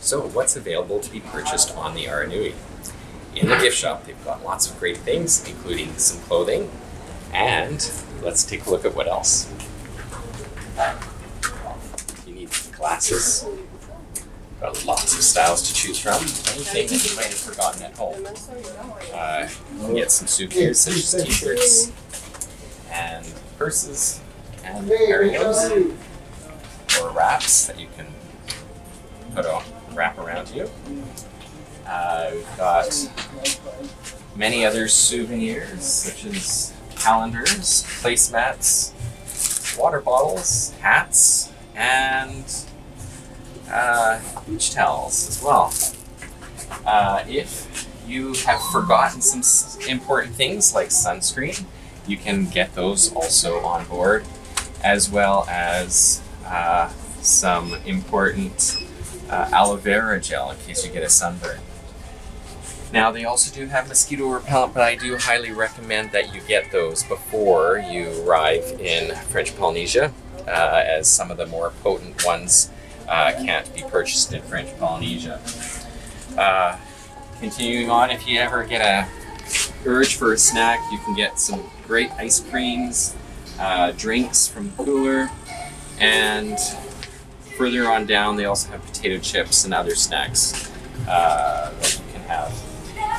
So what's available to be purchased on the Aranui? In the gift shop, they've got lots of great things, including some clothing, and let's take a look at what else. You need glasses. Got lots of styles to choose from. Anything that you might have forgotten at home. You can get some souvenirs such as t-shirts and purses and carry-ons or wraps that you can wrap around you. We've got many other souvenirs such as calendars, placemats, water bottles, hats, and beach towels as well. If you have forgotten some important things like sunscreen, you can get those also on board, as well as some important aloe vera gel in case you get a sunburn. Now they also do have mosquito repellent, but I do highly recommend that you get those before you arrive in French Polynesia, as some of the more potent ones can't be purchased in French Polynesia. Continuing on, if you ever get a urge for a snack, you can get some great ice creams, drinks from the cooler, and further on down they also have potato chips and other snacks that you can have.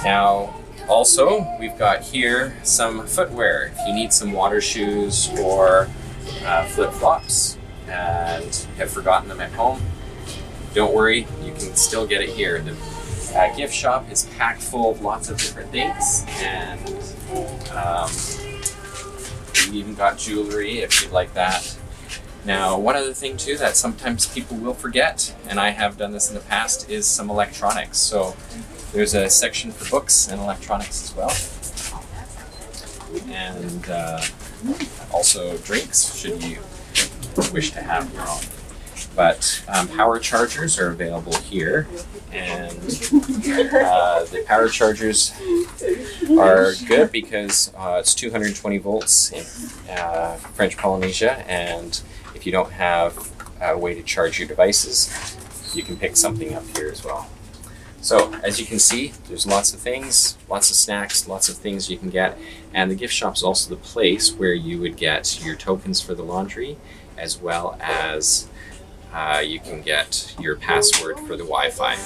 Now also we've got here some footwear. If you need some water shoes or flip-flops and have forgotten them at home, don't worry, you can still get it here. The gift shop is packed full of lots of different things, and we even got jewelry if you'd like that. Now, one other thing too that sometimes people will forget, and I have done this in the past, is some electronics. So there's a section for books and electronics as well. And also drinks, should you wish to have your own. But power chargers are available here, and the power chargers are good because it's 220 volts in French Polynesia, and if you don't have a way to charge your devices, you can pick something up here as well. So as you can see, there's lots of things, lots of snacks, lots of things you can get, and the gift shop is also the place where you would get your tokens for the laundry, as well as you can get your password for the Wi-Fi.